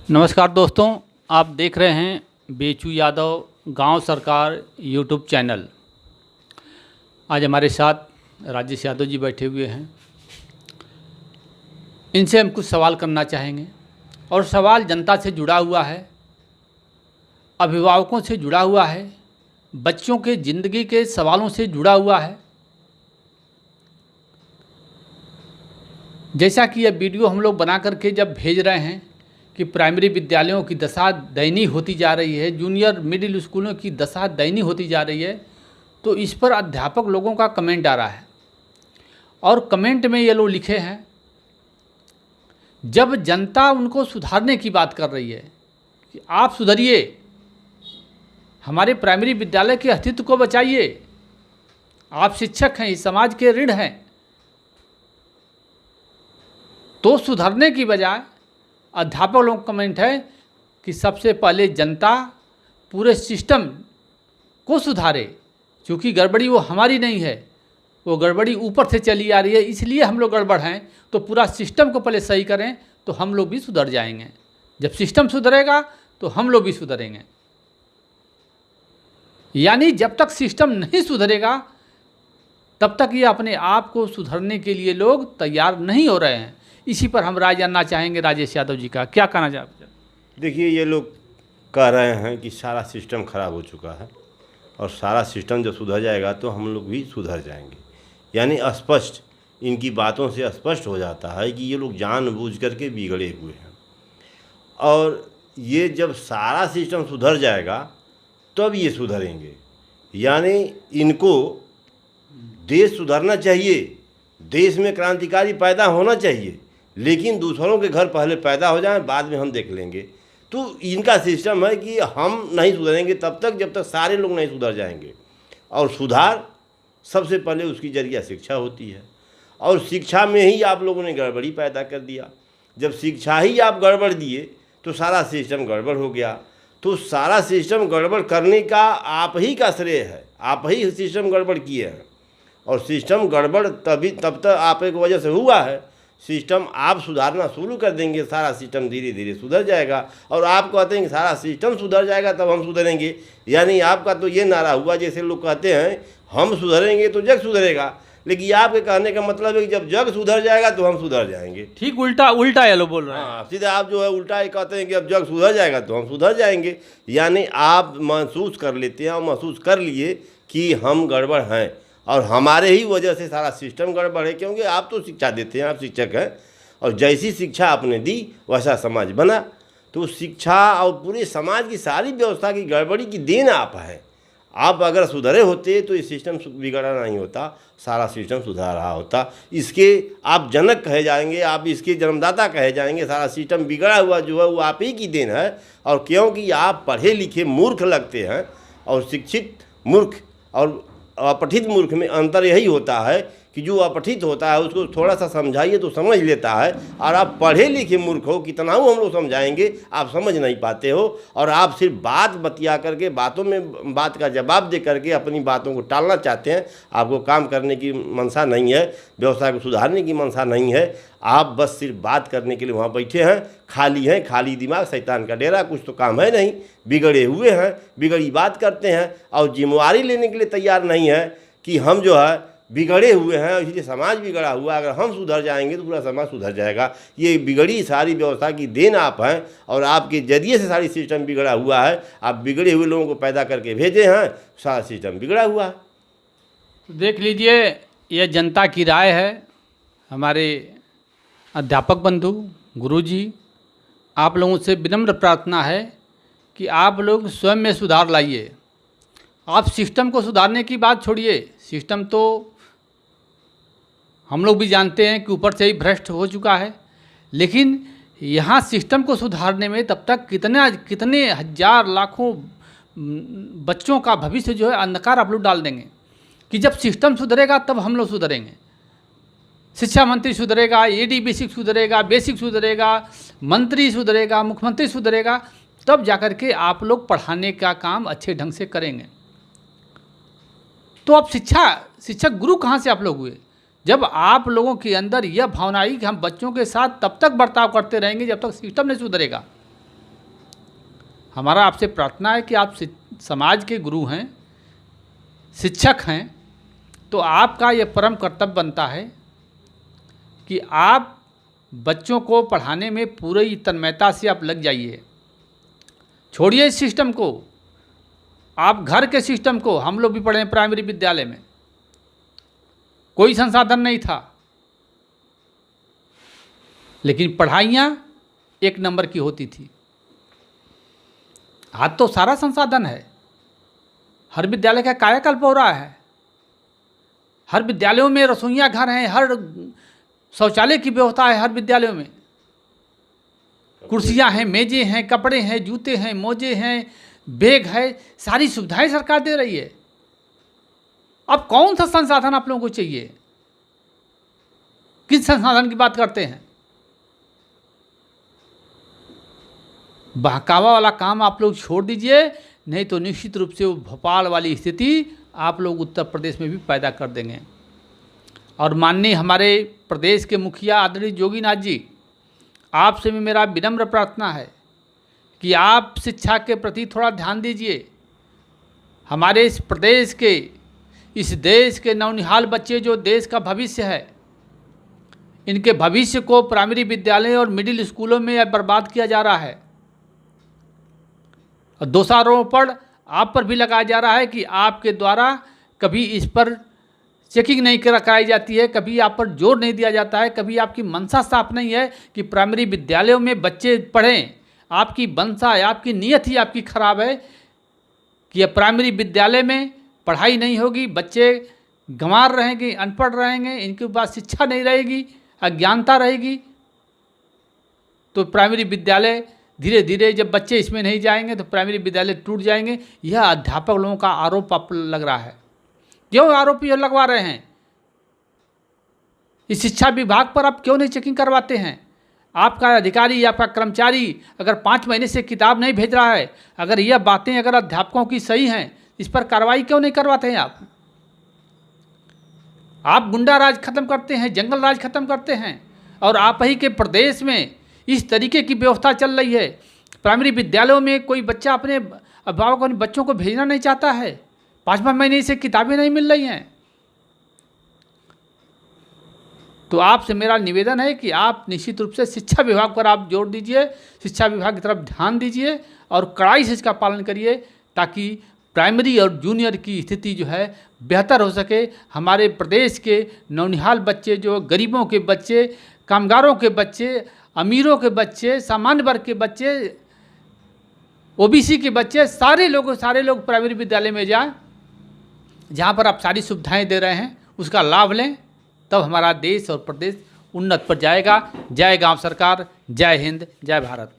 नमस्कार दोस्तों, आप देख रहे हैं बेचू यादव गांव सरकार यूट्यूब चैनल। आज हमारे साथ राजेश यादव जी बैठे हुए हैं। इनसे हम कुछ सवाल करना चाहेंगे और सवाल जनता से जुड़ा हुआ है, अभिभावकों से जुड़ा हुआ है, बच्चों के ज़िंदगी के सवालों से जुड़ा हुआ है। जैसा कि यह वीडियो हम लोग बना करके जब भेज रहे हैं कि प्राइमरी विद्यालयों की दशा दयनीय होती जा रही है, जूनियर मिडिल स्कूलों की दशा दयनीय होती जा रही है, तो इस पर अध्यापक लोगों का कमेंट आ रहा है। और कमेंट में ये लोग लिखे हैं, जब जनता उनको सुधारने की बात कर रही है कि आप सुधरिए, हमारे प्राइमरी विद्यालय के अस्तित्व को बचाइए, आप शिक्षक हैं, इस समाज के ऋण हैं, तो सुधरने की बजाय अध्यापक लोगों का कमेंट है कि सबसे पहले जनता पूरे सिस्टम को सुधारे, क्योंकि गड़बड़ी वो हमारी नहीं है, वो गड़बड़ी ऊपर से चली आ रही है, इसलिए हम लोग गड़बड़ हैं। तो पूरा सिस्टम को पहले सही करें तो हम लोग भी सुधर जाएंगे। जब सिस्टम सुधरेगा तो हम लोग भी सुधरेंगे। यानी जब तक सिस्टम नहीं सुधरेगा तब तक ये अपने आप को सुधरने के लिए लोग तैयार नहीं हो रहे हैं। इसी पर हम राय जानना चाहेंगे राजेश यादव जी का, क्या कहना चाहते हैं? देखिए, ये लोग कह रहे हैं कि सारा सिस्टम खराब हो चुका है और सारा सिस्टम जब सुधर जाएगा तो हम लोग भी सुधर जाएंगे। यानी स्पष्ट इनकी बातों से स्पष्ट हो जाता है कि ये लोग जानबूझ करके बिगड़े हुए हैं। और ये जब सारा सिस्टम सुधर जाएगा तब ये सुधरेंगे। यानी इनको देश सुधरना चाहिए, देश में क्रांतिकारी पैदा होना चाहिए, लेकिन दूसरों के घर पहले पैदा हो जाए, बाद में हम देख लेंगे। तो इनका सिस्टम है कि हम नहीं सुधरेंगे तब तक जब तक सारे लोग नहीं सुधर जाएंगे। और सुधार सबसे पहले उसकी जरिया शिक्षा होती है, और शिक्षा में ही आप लोगों ने गड़बड़ी पैदा कर दिया। जब शिक्षा ही आप गड़बड़ दिए तो सारा सिस्टम गड़बड़ हो गया। तो सारा सिस्टम गड़बड़ करने का आप ही का श्रेय है, आप ही सिस्टम गड़बड़ किए हैं। और सिस्टम गड़बड़ तब तक आप एक वजह से हुआ है। सिस्टम आप सुधारना शुरू कर देंगे, सारा सिस्टम धीरे धीरे सुधर जाएगा। और आप कहते हैं कि सारा सिस्टम सुधर जाएगा तब हम सुधरेंगे। यानी आपका तो ये नारा हुआ, जैसे लोग कहते हैं हम सुधरेंगे तो जग सुधरेगा, लेकिन आपके कहने का मतलब है कि जब जग सुधर जाएगा तो हम सुधर जाएंगे। ठीक उल्टा ये लोग बोल रहे हैं। हाँ, सीधे आप जो है उल्टा ही कहते हैं कि अब जग सुधर जाएगा तो हम सुधर जाएंगे। यानी आप महसूस कर लेते हैं और महसूस कर लिए कि हम गड़बड़ हैं और हमारे ही वजह से सारा सिस्टम गड़बड़ है। क्योंकि आप तो शिक्षा देते हैं, आप शिक्षक हैं, और जैसी शिक्षा आपने दी वैसा समाज बना। तो शिक्षा और पूरे समाज की सारी व्यवस्था की गड़बड़ी की देन आप हैं। आप अगर सुधरे होते तो ये सिस्टम बिगड़ा नहीं होता, सारा सिस्टम सुधार रहा होता। इसके आप जनक कहे जाएंगे, आप इसके जन्मदाता कहे जाएंगे। सारा सिस्टम बिगड़ा हुआ जो है वो आप ही की देन है। और क्योंकि आप पढ़े लिखे मूर्ख लगते हैं, और शिक्षित मूर्ख और अपठित मूर्ख में अंतर यही होता है कि जो अपठित होता है उसको थोड़ा सा समझाइए तो समझ लेता है, और आप पढ़े लिखे मूर्ख हो, कितना हम लोग समझाएंगे आप समझ नहीं पाते हो। और आप सिर्फ बात बतिया करके, बातों में बात का जवाब दे करके अपनी बातों को टालना चाहते हैं। आपको काम करने की मनसा नहीं है, व्यवसाय को सुधारने की मनसा नहीं है। आप बस सिर्फ बात करने के लिए वहाँ बैठे हैं, खाली दिमाग, शैतान का डेरा, कुछ तो काम है नहीं, बिगड़े हुए हैं, बिगड़ी बात करते हैं और जिम्मेवारी लेने के लिए तैयार नहीं है कि हम जो है बिगड़े हुए हैं, इसलिए समाज बिगड़ा हुआ है। अगर हम सुधर जाएंगे तो पूरा समाज सुधर जाएगा। ये बिगड़ी सारी व्यवस्था की देन आप हैं, और आपके जरिए से सारी सिस्टम बिगड़ा हुआ है। आप बिगड़े हुए लोगों को पैदा करके भेजे हैं, सारा सिस्टम बिगड़ा हुआ है। देख लीजिए, यह जनता की राय है। हमारे अध्यापक बंधु, गुरुजी, आप लोगों से विनम्र प्रार्थना है कि आप लोग स्वयं में सुधार लाइए। आप सिस्टम को सुधारने की बात छोड़िए, सिस्टम तो हम लोग भी जानते हैं कि ऊपर से ही भ्रष्ट हो चुका है, लेकिन यहाँ सिस्टम को सुधारने में तब तक कितने हजार लाखों बच्चों का भविष्य जो है अंधकार आप लोग डाल देंगे कि जब सिस्टम सुधरेगा तब हम लोग सुधरेंगे। शिक्षा मंत्री सुधरेगा, एडी बेसिक सुधरेगा, बेसिक सुधरेगा, मंत्री सुधरेगा, मुख्यमंत्री सुधरेगा, तब जाकर के आप लोग पढ़ाने का काम अच्छे ढंग से करेंगे। तो अब शिक्षक गुरु कहाँ से आप लोग हुए? जब आप लोगों के अंदर यह भावना आई कि हम बच्चों के साथ तब तक बर्ताव करते रहेंगे जब तक सिस्टम नहीं सुधरेगा। हमारा आपसे प्रार्थना है कि आप समाज के गुरु हैं, शिक्षक हैं, तो आपका ये परम कर्तव्य बनता है कि आप बच्चों को पढ़ाने में पूरी तन्मयता से आप लग जाइए। छोड़िए इस सिस्टम को, आप घर के सिस्टम को। हम लोग भी पढ़े हैं प्राइमरी विद्यालय में, कोई संसाधन नहीं था, लेकिन पढ़ाइयाँ 1 नंबर की होती थी। आज तो सारा संसाधन है, हर विद्यालय का कायाकल्प हो रहा है, हर विद्यालयों में रसोइया घर हैं, हर शौचालय की व्यवस्था है, हर विद्यालयों में कुर्सियां हैं, मेजें हैं, कपड़े हैं, जूते हैं, मोजे हैं, बैग है, सारी सुविधाएं सरकार दे रही है। अब कौन सा संसाधन आप लोगों को चाहिए? किस संसाधन की बात करते हैं? बहकावा वाला काम आप लोग छोड़ दीजिए, नहीं तो निश्चित रूप से वो भोपाल वाली स्थिति आप लोग उत्तर प्रदेश में भी पैदा कर देंगे। और माननीय हमारे प्रदेश के मुखिया आदरणीय योगीनाथ जी, आपसे भी मेरा विनम्र प्रार्थना है कि आप शिक्षा के प्रति थोड़ा ध्यान दीजिए। हमारे इस प्रदेश के, इस देश के नौनिहाल बच्चे जो देश का भविष्य है, इनके भविष्य को प्राइमरी विद्यालय और मिडिल स्कूलों में बर्बाद किया जा रहा है। और दोषारोपण आप पर भी लगाया जा रहा है कि आपके द्वारा कभी इस पर चेकिंग नहीं कराई जाती है, कभी आप पर जोर नहीं दिया जाता है, कभी आपकी मंशा साफ नहीं है कि प्राइमरी विद्यालयों में बच्चे पढ़ें। आपकी मंशा, आपकी नीयत ही आपकी खराब है कि ये प्राइमरी विद्यालय में पढ़ाई नहीं होगी, बच्चे गंवार रहेंगे, अनपढ़ रहेंगे, इनके पास शिक्षा नहीं रहेगी, अज्ञानता रहेगी। तो प्राइमरी विद्यालय धीरे धीरे जब बच्चे इसमें नहीं जाएंगे तो प्राइमरी विद्यालय टूट जाएंगे। यह अध्यापक लोगों का आरोप आप लग रहा है। क्यों आरोप ये लगवा रहे हैं? इस शिक्षा विभाग पर आप क्यों नहीं चेकिंग करवाते हैं? आपका अधिकारी, आपका कर्मचारी अगर 5 महीने से किताब नहीं भेज रहा है, अगर यह बातें अगर अध्यापकों की सही हैं, इस पर कार्रवाई क्यों नहीं करवाते हैं आप गुंडा राज खत्म करते हैं, जंगल राज खत्म करते हैं, और आप ही के प्रदेश में इस तरीके की व्यवस्था चल रही है। प्राइमरी विद्यालयों में कोई बच्चा अपने अभिभावक अपने बच्चों को भेजना नहीं चाहता है, 5 महीने से किताबें नहीं मिल रही हैं। तो आपसे मेरा निवेदन है कि आप निश्चित रूप से शिक्षा विभाग पर आप जोर दीजिए, शिक्षा विभाग की तरफ ध्यान दीजिए और कड़ाई से इसका पालन करिए, ताकि प्राइमरी और जूनियर की स्थिति जो है बेहतर हो सके। हमारे प्रदेश के नौनिहाल बच्चे, जो गरीबों के बच्चे, कामगारों के बच्चे, अमीरों के बच्चे, सामान्य वर्ग के बच्चे, ओबीसी के बच्चे, सारे लोग प्राइमरी विद्यालय में जाएं, जहाँ पर आप सारी सुविधाएं दे रहे हैं उसका लाभ लें, तब हमारा देश और प्रदेश उन्नत पर जाएगा। जय गांव सरकार, जय हिंद, जय भारत।